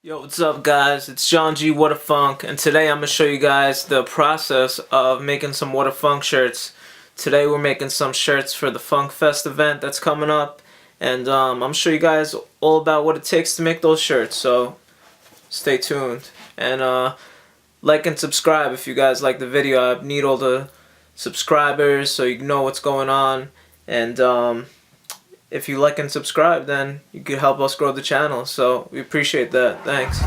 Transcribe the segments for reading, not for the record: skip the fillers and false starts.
Yo, what's up guys? It's John G. Whadafunk, and today I'm going to show you guys the process of making some Whadafunk shirts. Today we're making some shirts for the FUNKFEST event that's coming up, and I'm going to show you guys all about what it takes to make those shirts, so stay tuned. And like and subscribe if you guys like the video. I need all the subscribers so you know what's going on, and if you like and subscribe, then you could help us grow the channel, so we appreciate that. Thanks.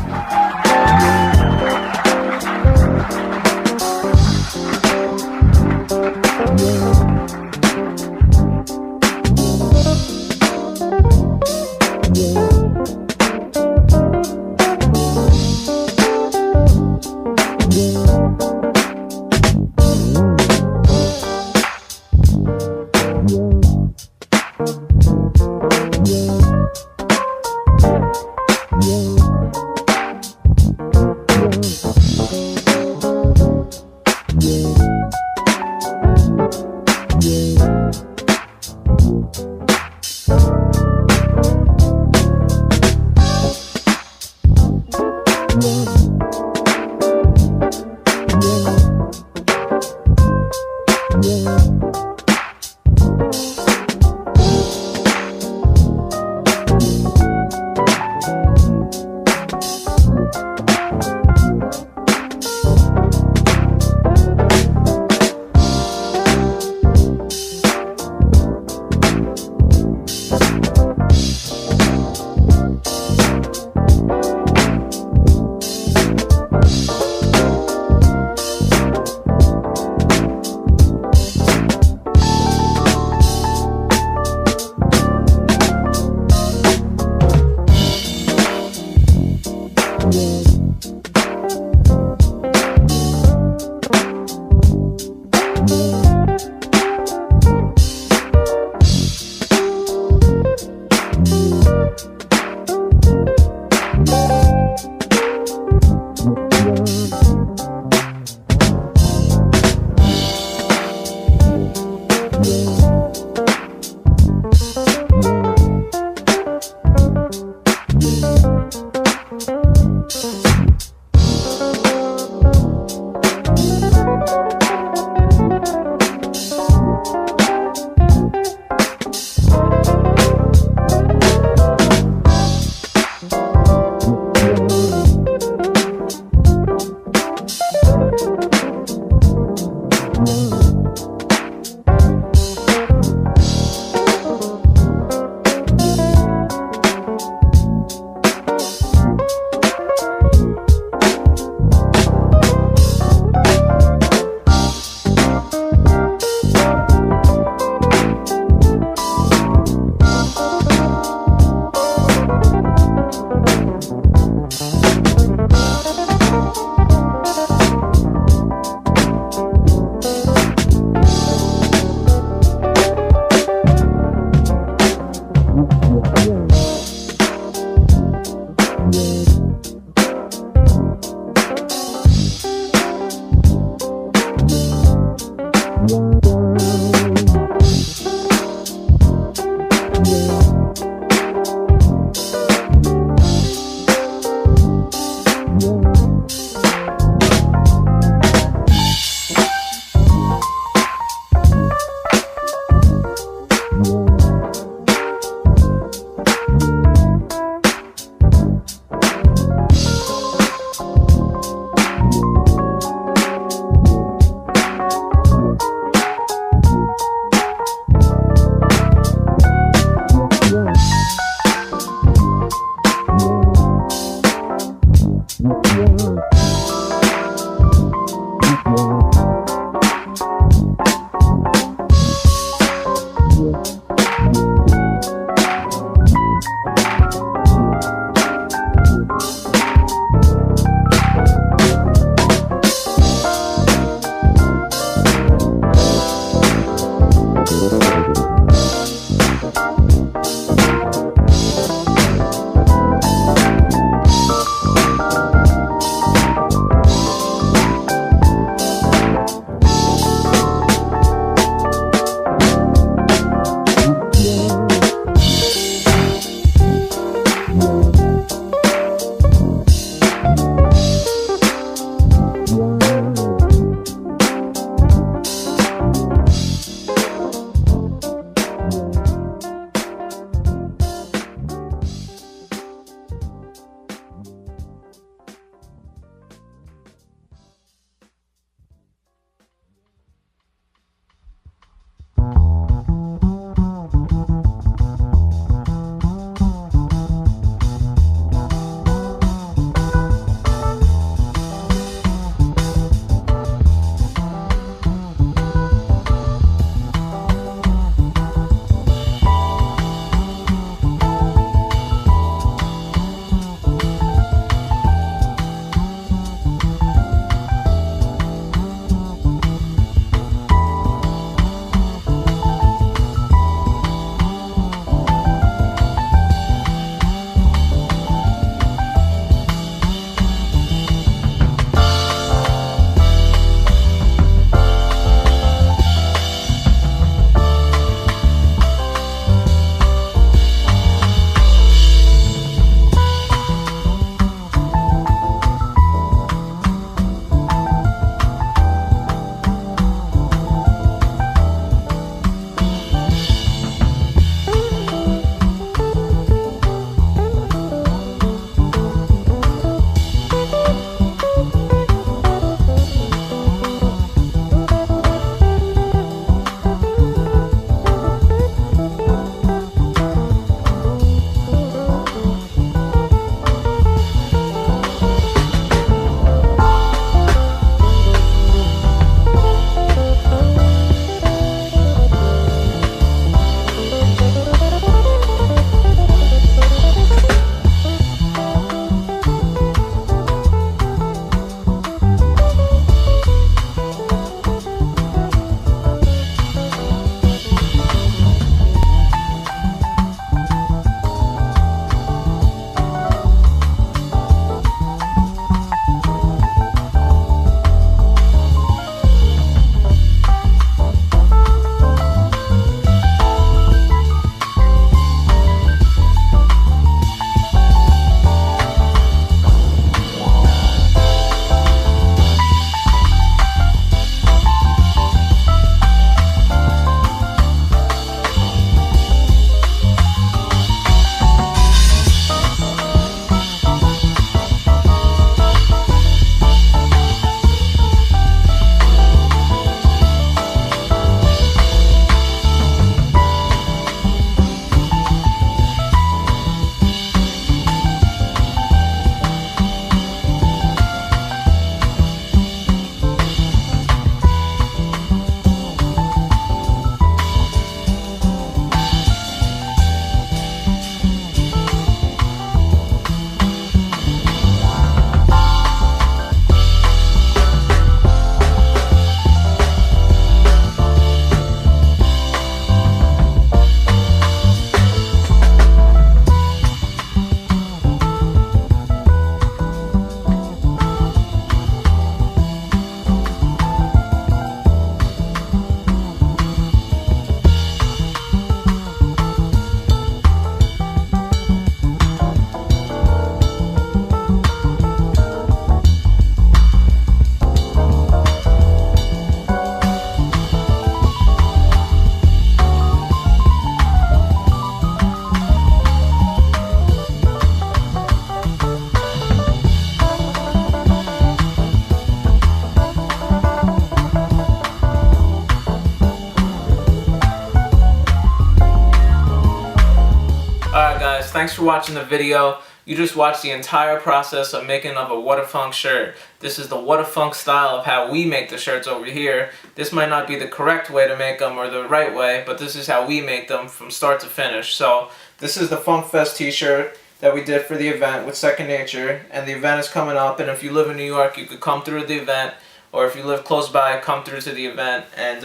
Alright guys, thanks for watching the video. You just watched the entire process of making of a Whadafunk shirt. This is the Whadafunk style of how we make the shirts over here. This might not be the correct way to make them or the right way, but this is how we make them from start to finish. So this is the FUNKFEST t-shirt that we did for the event with Second Nature, and the event is coming up, and if you live in New York you could come through the event, or if you live close by, come through to the event, and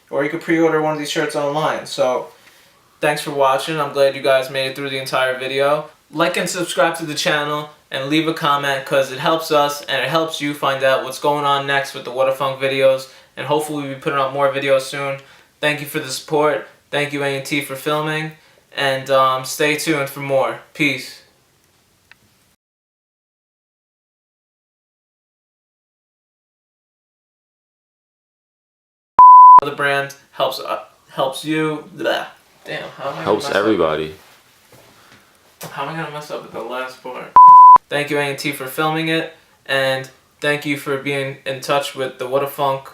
or you could pre-order one of these shirts online. So thanks for watching. I'm glad you guys made it through the entire video. Like and subscribe to the channel and leave a comment because it helps us and it helps you find out what's going on next with the Whadafunk videos, and hopefully we'll be putting out more videos soon. Thank you for the support. Thank you A&T for filming, and stay tuned for more. Peace. The brand helps you. Blah. Damn, Helps everybody. How am I gonna mess up with the last part? Thank you A&T for filming it, and thank you for being in touch with the Whadafunk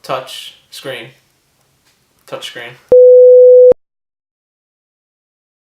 touch screen.